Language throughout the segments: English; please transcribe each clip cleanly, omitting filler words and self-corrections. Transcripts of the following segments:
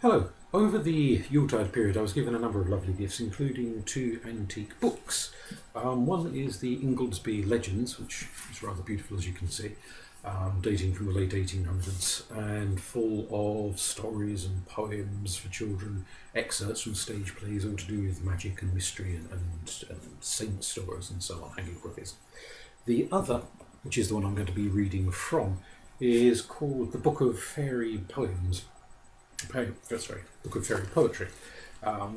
Hello. Over the Yuletide period, I was given a number of lovely gifts, including two antique books. One is the Inglesby Legends, which is rather beautiful, as you can see, dating from the late 1800s, and full of stories and poems for children, excerpts from stage plays, all to do with magic and mystery and saint stories and so on, hagiographies. The other, which is the one I'm going to be reading from, is called the Book of Fairy Poems. Book of Fairy Poetry,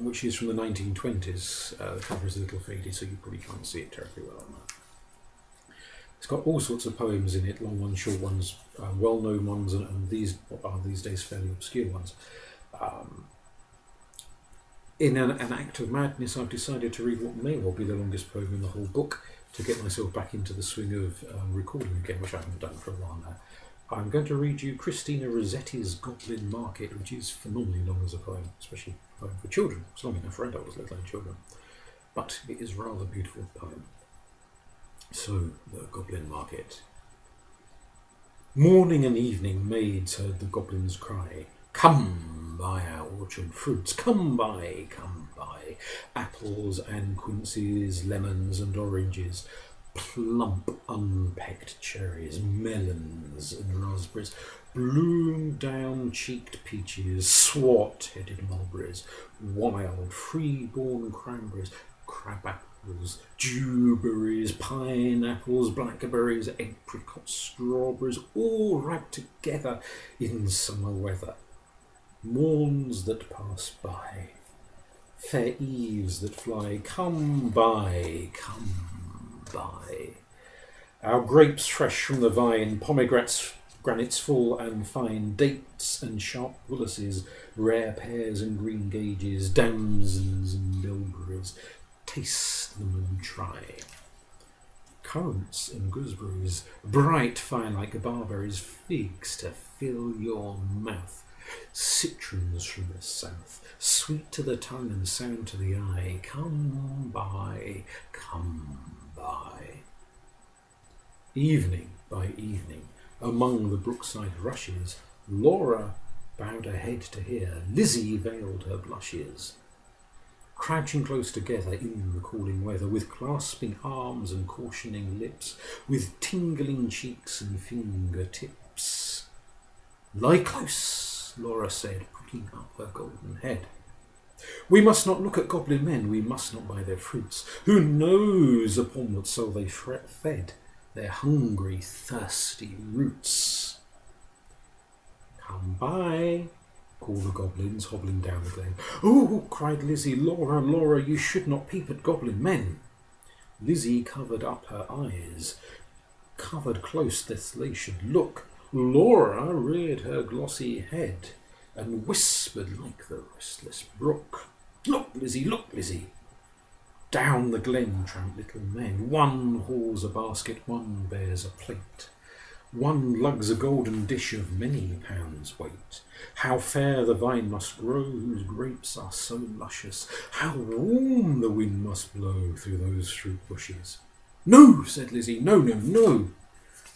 which is from the 1920s. The cover is a little faded, so you probably can't see it terribly well on that. It's got all sorts of poems in it, long ones, short ones, well-known ones, and these are these days fairly obscure ones. In an act of madness, I've decided to read what may well be the longest poem in the whole book to get myself back into the swing of recording again, which I haven't done for a while now. I'm going to read you Christina Rossetti's Goblin Market, which is phenomenally long as a poem, especially a poem for children. It's long enough for adults, let alone children. But it is a rather beautiful poem. So, the Goblin Market. Morning and evening maids heard the goblins cry, "Come buy our orchard fruits, come buy, apples and quinces, lemons and oranges, plump unpecked cherries, melons and raspberries, bloom-down-cheeked peaches, swart-headed mulberries, wild, free-born cranberries, crab-apples, dewberries, pineapples, blackberries, apricots, strawberries, all wrapped together in summer weather. Morns that pass by, fair eves that fly, come buy, our grapes fresh from the vine, pomegranates full and fine, dates and sharp bullaces, rare pears and green gages, damsons and bilberries, taste them and try. Currants and gooseberries, bright fire like barberries, figs to fill your mouth, citrons from the south, sweet to the tongue and sound to the eye, come buy. Evening by evening, among the brookside rushes, Laura bowed her head to hear, Lizzie veiled her blushes. Crouching close together in the cooling weather, with clasping arms and cautioning lips, with tingling cheeks and fingertips. "Lie close," Laura said, putting up her golden head. "We must not look at goblin men, we must not buy their fruits. Who knows upon what soul they fed their hungry, thirsty roots?" "Come by," called the goblins, hobbling down the glen. "Oh," cried Lizzie, Laura, you should not peep at goblin men." Lizzie covered up her eyes, covered close lest they should look. Laura reared her glossy head and whispered like the restless brook, look, Lizzie. Down the glen tramp little men. One hauls a basket, one bears a plate. One lugs a golden dish of many pounds weight. How fair the vine must grow, whose grapes are so luscious. How warm the wind must blow through those fruit bushes. "No," said Lizzie, no.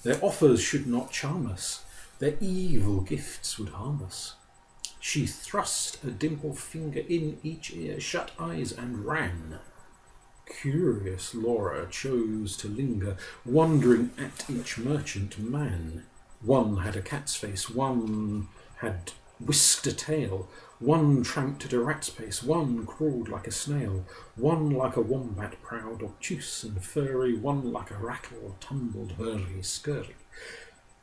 Their offers should not charm us. Their evil gifts would harm us. She thrust a dimpled finger in each ear, shut eyes and ran. Curious Laura chose to linger, wondering at each merchant man. One had a cat's face, one had whisked a tail, one tramped at a rat's pace, one crawled like a snail, one like a wombat proud, obtuse and furry, one like a rattle, tumbled hurry-scurry.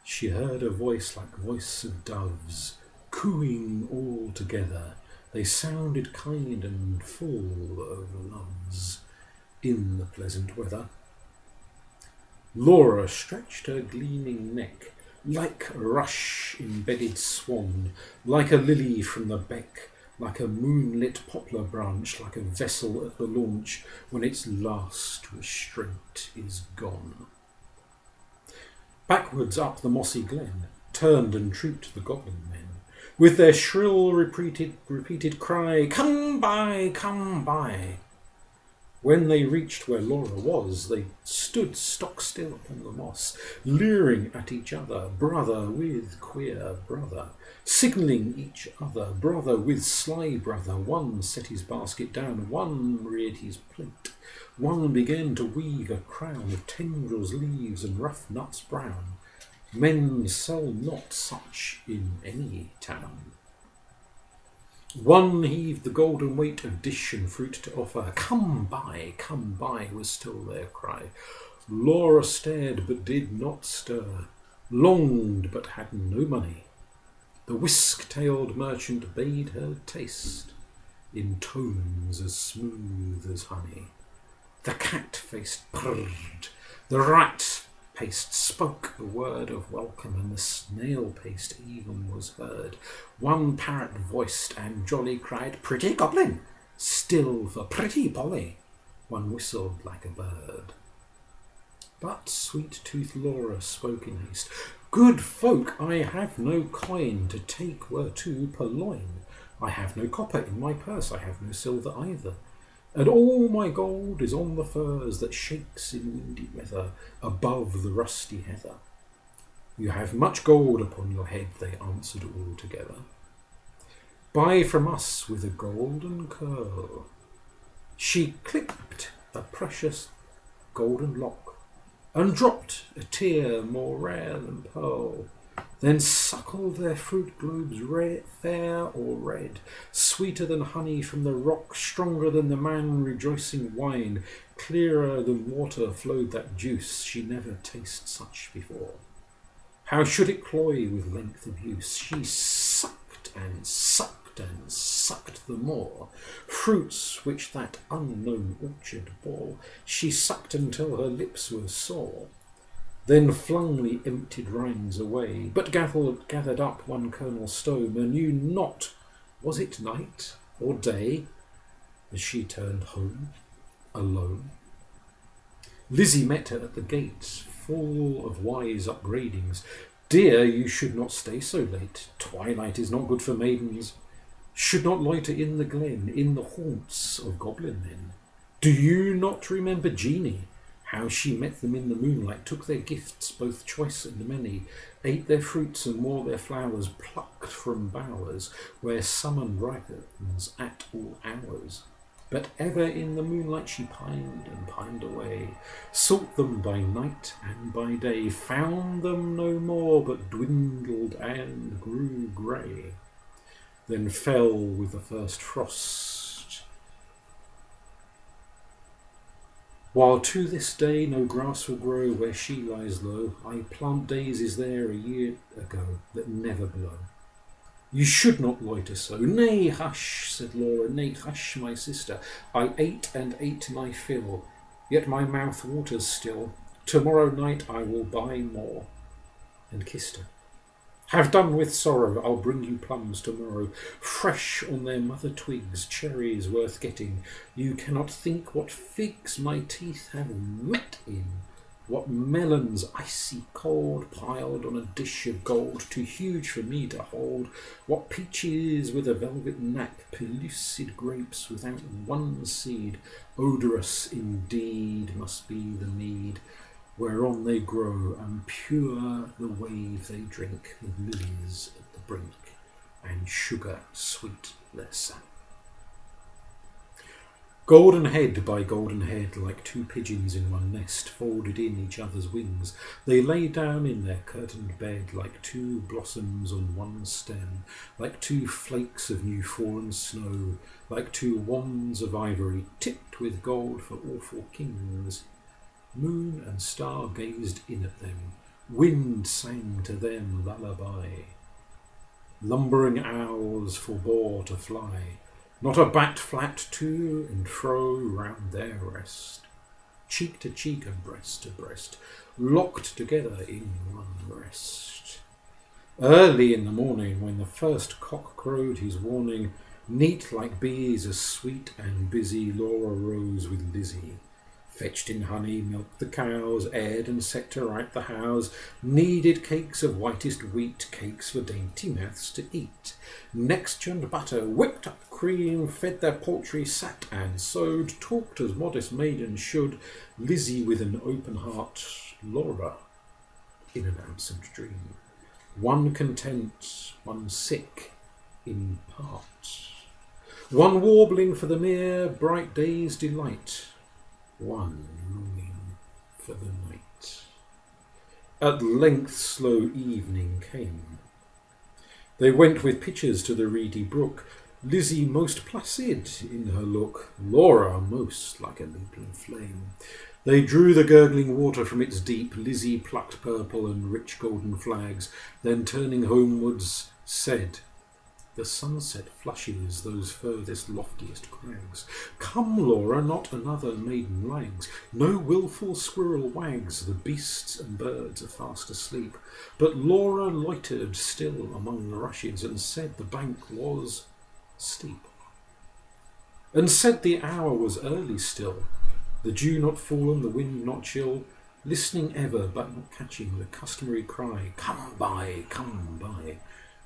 She heard a voice like voice of doves, cooing all together. They sounded kind and full of loves in the pleasant weather. Laura stretched her gleaming neck, like a rush-embedded swan, like a lily from the beck, like a moonlit poplar branch, like a vessel at the launch when its last restraint is gone. Backwards up the mossy glen turned and trooped the goblin men, with their shrill repeated cry, "Come buy, come buy." When they reached where Laura was, they stood stock still upon the moss, leering at each other, brother with queer brother, signalling each other, brother with sly brother. One set his basket down, one reared his plate, one began to weave a crown of tendrils, leaves, and rough nuts brown. Men sell not such in any town. One heaved the golden weight of dish and fruit to offer. Come by, was still their cry. Laura stared but did not stir, longed but had no money. The whisk-tailed merchant bade her taste, in tones as smooth as honey. The cat-faced purred, the rat-paced spoke a word of welcome, and the snail-paced even was heard. One parrot voiced and jolly cried, "Pretty goblin!" Still for pretty Polly, one whistled like a bird. But sweet-toothed Laura spoke in haste, "Good folk, I have no coin to take whereto purloin. I have no copper in my purse, I have no silver either. And all my gold is on the furze that shakes in windy weather above the rusty heather." "You have much gold upon your head," they answered all together. "Buy from us with a golden curl." She clipped a precious golden lock, and dropped a tear more rare than pearl. Then suckled their fruit globes fair or red, sweeter than honey from the rock, stronger than the man rejoicing wine, clearer than water flowed that juice. She never tasted such before. How should it cloy with length of use? She sucked and sucked and sucked the more, fruits which that unknown orchard bore. She sucked until her lips were sore, then flung the emptied rinds away, but gathered up one kernel stone, and knew not was it night or day as she turned home alone. Lizzie met her at the gates, full of wise upbraidings. "Dear, you should not stay so late. Twilight is not good for maidens. Should not loiter in the glen, in the haunts of goblin men. Do you not remember Jeanie? How she met them in the moonlight, took their gifts, both choice and many, ate their fruits and wore their flowers, plucked from bowers where summer ripens at all hours. But ever in the moonlight she pined and pined away, sought them by night and by day, found them no more, but dwindled and grew grey, then fell with the first frost. While to this day no grass will grow where she lies low, I plant daisies there a year ago that never blow. You should not loiter so." "Nay, hush," said Laura, "nay, hush, my sister. I ate and ate my fill, yet my mouth waters still. Tomorrow night I will buy more," and kissed her. "Have done with sorrow, I'll bring you plums tomorrow, fresh on their mother twigs, cherries worth getting. You cannot think what figs my teeth have met in, what melons icy cold, piled on a dish of gold, too huge for me to hold, what peaches with a velvet nap, pellucid grapes without one seed, odorous indeed must be the mead whereon they grow, and pure the wave they drink, with lilies at the brink, and sugar sweet their sap. Golden head by golden head, like two pigeons in one nest, folded in each other's wings, they lay down in their curtained bed, like two blossoms on one stem, like two flakes of new fallen snow, like two wands of ivory, tipped with gold for awful kings. Moon and star gazed in at them, wind sang to them lullaby. Lumbering owls forbore to fly, not a bat flapped to and fro round their rest, cheek to cheek and breast to breast, locked together in one breast. Early in the morning, when the first cock crowed his warning, neat like bees, as sweet and busy, Laura rose with Lizzie, Fetched in honey, milked the cows, aired and set to right the house, kneaded cakes of whitest wheat, cakes for dainty mouths to eat. Next churned butter, whipped up cream, fed their poultry, sat and sewed, talked as modest maidens should, Lizzie with an open heart, Laura in an absent dream. One content, one sick in part. One warbling for the mere bright day's delight, one longing for the night. At length slow evening came. They went with pitchers to the reedy brook, Lizzie most placid in her look, Laura most like a leaping flame. They drew the gurgling water from its deep, Lizzie plucked purple and rich golden flags, then turning homewards said, the sunset flushes those furthest loftiest crags. Come, Laura, not another maiden lags. No wilful squirrel wags, the beasts and birds are fast asleep. But Laura loitered still among the rushes, and said the bank was steep. And said the hour was early still, the dew not fallen, the wind not chill, listening ever, but not catching the customary cry, come by,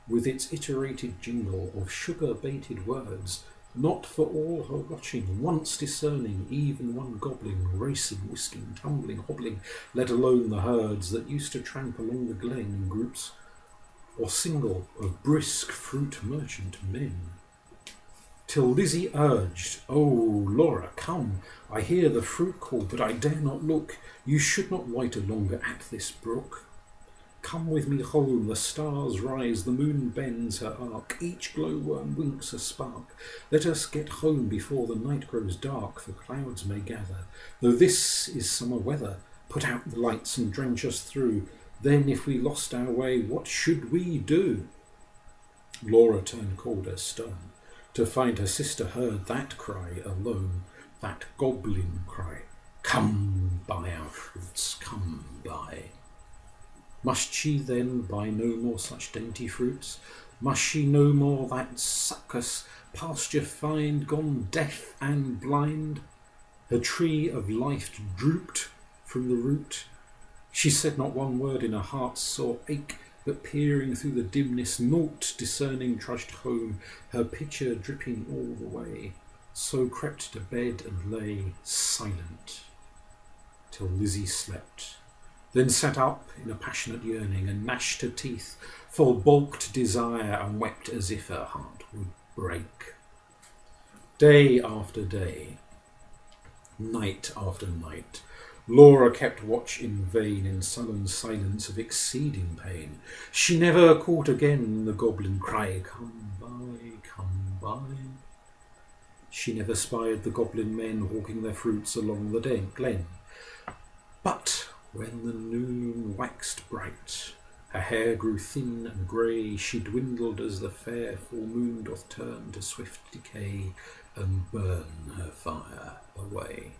with its iterated jingle of sugar-baited words, not for all her watching, once discerning even one goblin, racing, whisking, tumbling, hobbling, let alone the herds that used to tramp along the glen in groups, or single of brisk fruit merchant men. Till Lizzie urged, oh, Laura, come, I hear the fruit call, but I dare not look, you should not loiter longer at this brook. Come with me home, the stars rise, the moon bends her arc, each glowworm winks a spark. Let us get home before the night grows dark, for clouds may gather. Though this is summer weather, put out the lights and drench us through. Then if we lost our way, what should we do? Laura turned colder, stern, to find her sister heard that cry alone, that goblin cry, come buy our fruits, come buy. Must she then buy no more such dainty fruits? Must she no more that succous pasture find, gone deaf and blind? Her tree of life drooped from the root. She said not one word in her heart's sore ache, but peering through the dimness, naught discerning, trudged home, her pitcher dripping all the way. So crept to bed and lay silent, till Lizzie slept. Then sat up in a passionate yearning, and gnashed her teeth, full balked desire, and wept as if her heart would break. Day after day, night after night, Laura kept watch in vain, in sullen silence of exceeding pain. She never caught again the goblin cry, come by, come by. She never spied the goblin men hawking their fruits along the glen. But when the noon waxed bright, her hair grew thin and grey, she dwindled as the fair full moon doth turn to swift decay, and burn her fire away.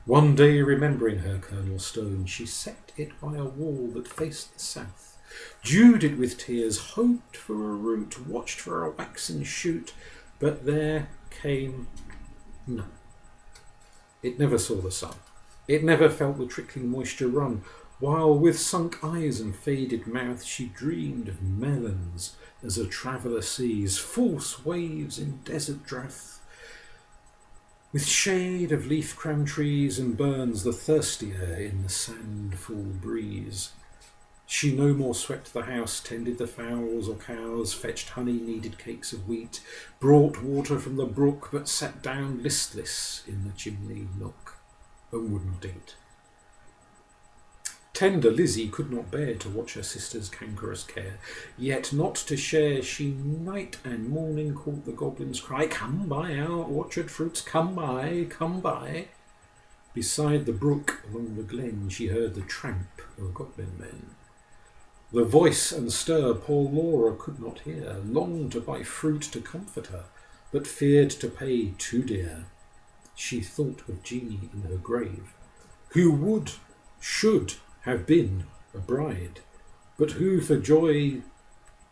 One day, remembering her kernel stone, she set it by a wall that faced the south, dewed it with tears, hoped for a root, watched for a waxen shoot, but there came none. It never saw the sun. It never felt the trickling moisture run, while with sunk eyes and faded mouth she dreamed of melons as a traveller sees, false waves in desert drouth, with shade of leaf-crowned trees, and burns the thirstier in the sand-full breeze. She no more swept the house, tended the fowls or cows, fetched honey, kneaded cakes of wheat, brought water from the brook, but sat down listless in the chimney nook, and would not eat. Tender Lizzie could not bear to watch her sister's cankerous care, yet not to share she night and morning caught the goblin's cry, come buy our orchard fruits, come buy, come buy. Beside the brook along the glen she heard the tramp of goblin men. The voice and stir poor Laura could not hear, longed to buy fruit to comfort her, but feared to pay too dear. She thought of Jeanie in her grave, who should have been a bride, but who for joy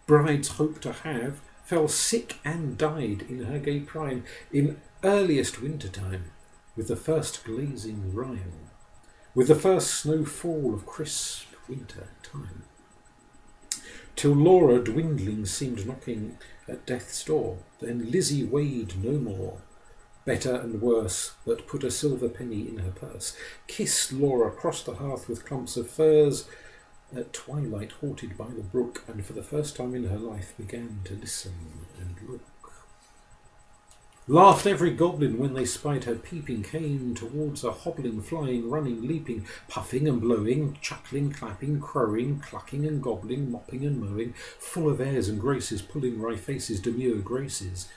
brides hope to have, fell sick and died in her gay prime, in earliest winter time, with the first glazing rime, with the first snowfall of crisp winter time, till Laura dwindling seemed knocking at death's door. Then Lizzie weighed no more, better and worse, but put a silver penny in her purse, kissed Laura, crossed the hearth with clumps of furze, at twilight halted by the brook, and for the first time in her life began to listen and look. Laughed every goblin when they spied her peeping, came towards her hobbling, flying, running, leaping, puffing and blowing, chuckling, clapping, crowing, clucking and gobbling, mopping and mowing, full of airs and graces, pulling wry faces, demure graces,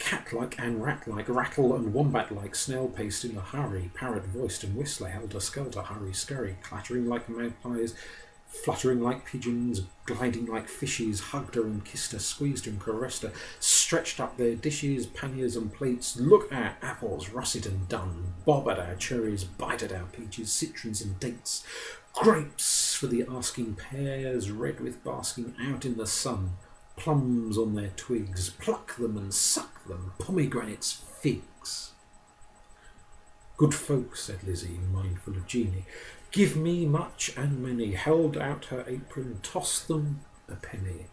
cat-like and rat-like, rattle and wombat-like, snail-paced in a hurry, parrot-voiced and whistler, helter-skelter, hurry-scurry, clattering like magpies, fluttering like pigeons, gliding like fishes, hugged her and kissed her, squeezed her and caressed her, stretched up their dishes, panniers and plates, look at our apples, russet and dun, bob at our cherries, bite at our peaches, citrons and dates, grapes for the asking, pears red with basking out in the sun, plums on their twigs, pluck them and suck them, pomegranates, figs. Good folk, said Lizzie, mindful of Jeanie, give me much and many, held out her apron, tossed them a penny.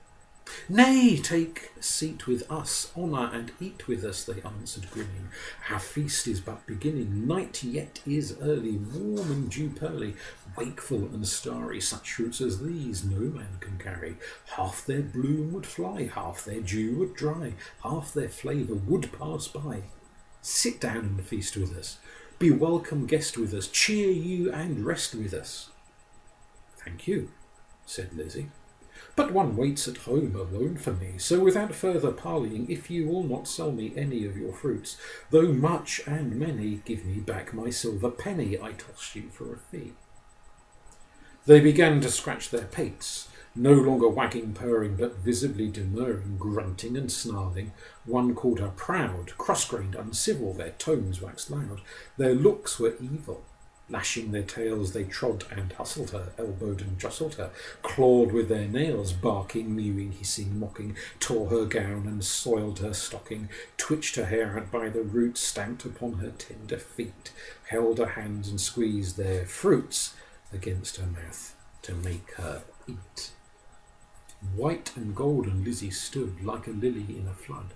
Nay, take a seat with us, honour and eat with us, they answered grinning. Our feast is but beginning, night yet is early, warm and dew-pearly, wakeful and starry, such fruits as these no man can carry. Half their bloom would fly, half their dew would dry, half their flavour would pass by. Sit down and feast with us, be welcome guest with us, cheer you and rest with us. Thank you, said Lizzie, but one waits at home alone for me, so without further parleying, if you will not sell me any of your fruits, though much and many, give me back my silver penny I toss you for a fee. They began to scratch their pates, no longer wagging, purring, but visibly demurring, grunting and snarling. One called her proud, cross-grained, uncivil, their tones waxed loud, their looks were evil. Lashing their tails, they trod and hustled her, elbowed and jostled her, clawed with their nails, barking, mewing, hissing, mocking, tore her gown and soiled her stocking, twitched her hair out by the roots, stamped upon her tender feet, held her hands and squeezed their fruits against her mouth to make her eat. White and golden Lizzie stood like a lily in a flood,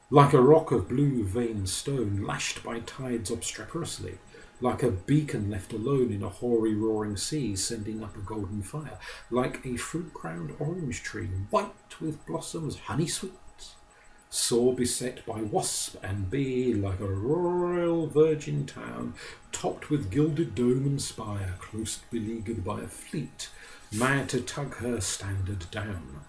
like a rock of blue veined stone, lashed by tides obstreperously, like a beacon left alone in a hoary roaring sea, sending up a golden fire, like a fruit-crowned orange tree, white with blossoms honey-sweet, sore beset by wasp and bee, like a royal virgin town, topped with gilded dome and spire, close beleaguered by a fleet, mad to tug her standard down.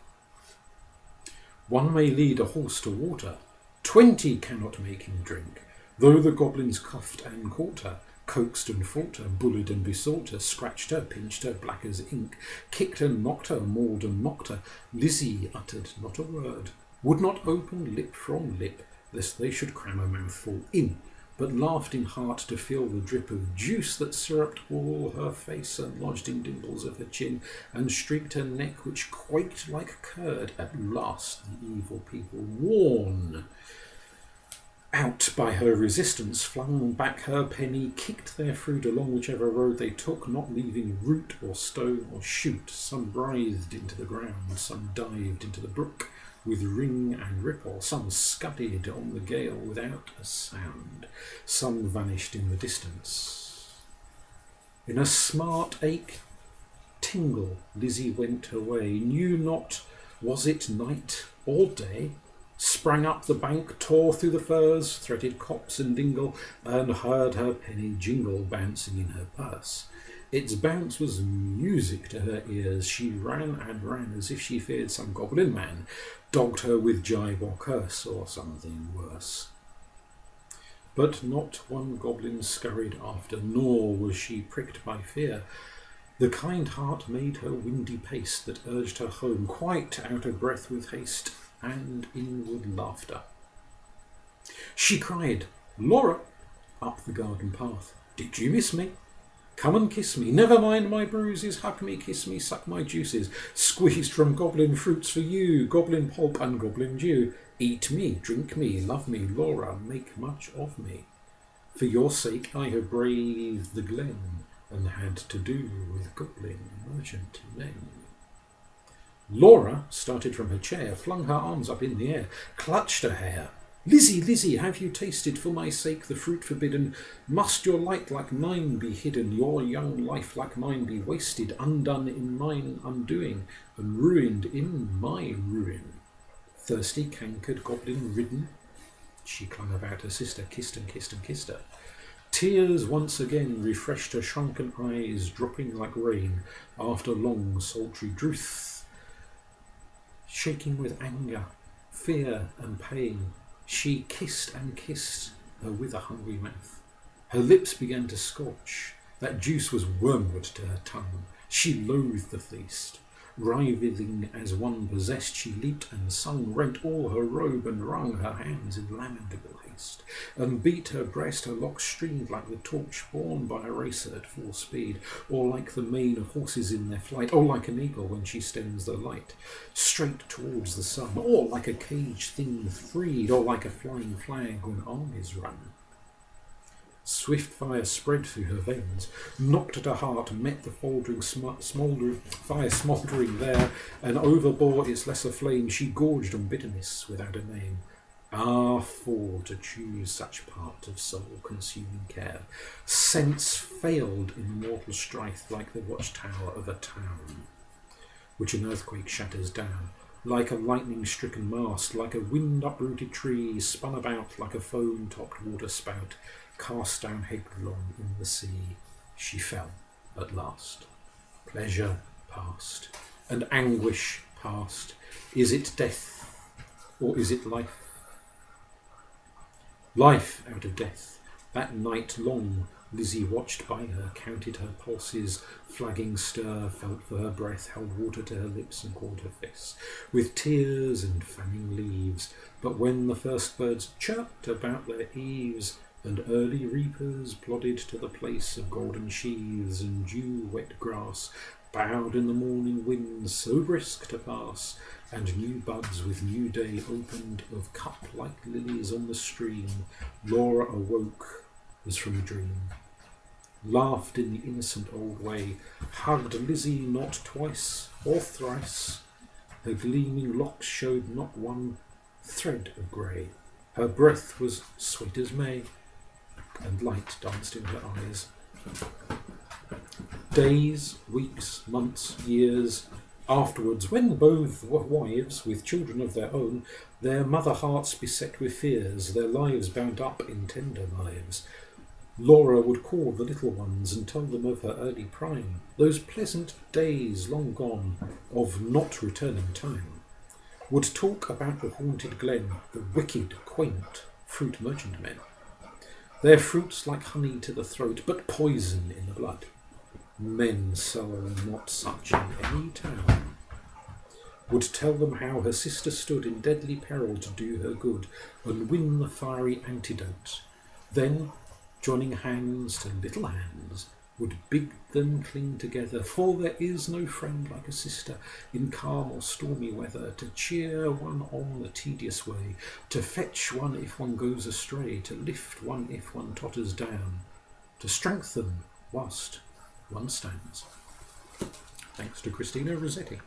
One may lead a horse to water, 20 cannot make him drink, though the goblins cuffed and caught her, coaxed and fought her, bullied and besought her, scratched her, pinched her black as ink, kicked and knocked her, mauled and mocked her. Lizzie uttered not a word, would not open lip from lip, lest they should cram a mouthful in, but laughed in heart to feel the drip of juice that syruped all her face and lodged in dimples of her chin, and streaked her neck, which quaked like curd. At last the evil people, worn out by her resistance, flung back her penny, kicked their fruit along whichever road they took, not leaving root or stone or shoot. Some writhed into the ground, some dived into the brook with ring and ripple, some scudded on the gale without a sound, some vanished in the distance. In a smart ache tingle Lizzie went her way, knew not was it night or day, sprang up the bank, tore through the furze, threaded copse and dingle, and heard her penny jingle bouncing in her purse. Its bounce was music to her ears. She ran and ran as if she feared some goblin man dogged her with jibe or curse or something worse. But not one goblin scurried after, nor was she pricked by fear. The kind heart made her windy pace that urged her home, quite out of breath with haste and inward laughter. She cried, "Laura!" up the garden path. "Did you miss me? Come and kiss me. Never mind my bruises. Hug me, kiss me, suck my juices. Squeezed from goblin fruits for you, goblin pulp and goblin dew. Eat me, drink me, love me, Laura, make much of me." For your sake I have braved the glen, and had to do with goblin merchant men. Laura started from her chair, flung her arms up in the air, clutched her hair. Lizzie, Lizzie, have you tasted for my sake the fruit forbidden? Must your light like mine be hidden, your young life like mine be wasted, undone in mine undoing, and ruined in my ruin? Thirsty, cankered, goblin-ridden, she clung about her sister, kissed and kissed and kissed her. Tears once again refreshed her shrunken eyes, dropping like rain after long sultry drouth. Shaking with anger, fear and pain, she kissed and kissed her with a hungry mouth. Her lips began to scorch. That juice was wormwood to her tongue. She loathed the feast. Writhing as one possessed, she leaped and sung, rent all her robe and wrung her hands in lamentable haste, and beat her breast. Her locks streamed like the torch borne by a racer at full speed, or like the mane of horses in their flight, or like an eagle when she stems the light straight towards the sun, or like a caged thing freed, or like a flying flag when armies run. Swift fire spread through her veins, knocked at her heart, met the fire smouldering there, and overbore its lesser flame. She gorged on bitterness without a name. Ah, fool, to choose such part of soul-consuming care. Sense failed in mortal strife, like the watchtower of a town, which an earthquake shatters down. Like a lightning-stricken mast, like a wind-uprooted tree, spun about like a foam-topped water-spout, cast down headlong in the sea, she fell at last. Pleasure past, and anguish past. Is it death, or is it life? Life out of death. That night long Lizzie watched by her, counted her pulses, flagging stir, felt for her breath, held water to her lips and called her face, with tears and fanning leaves. But when the first birds chirped about their eaves, and early reapers plodded to the place of golden sheaves, and dew-wet grass bowed in the morning wind, so brisk to pass, and new buds with new day opened of cup like lilies on the stream, Laura awoke as from a dream, laughed in the innocent old way, hugged Lizzie not twice or thrice. Her gleaming locks showed not one thread of grey. Her breath was sweet as May, and light danced in her eyes. Days, weeks, months, years afterwards, when both were wives with children of their own, their mother hearts beset with fears, their lives bound up in tender lives, Laura would call the little ones and tell them of her early prime, those pleasant days long gone, of not returning time. Would talk about the haunted glen, the wicked, quaint fruit merchant men. Their fruits like honey to the throat, but poison in the blood. Men sell not such in any town. Would tell them how her sister stood in deadly peril to do her good, and win the fiery antidote. Then, joining hands to little hands, would bid them cling together, for there is no friend like a sister in calm or stormy weather, to cheer one on the tedious way, to fetch one if one goes astray, to lift one if one totters down, to strengthen whilst one stands. Thanks to Christina Rossetti.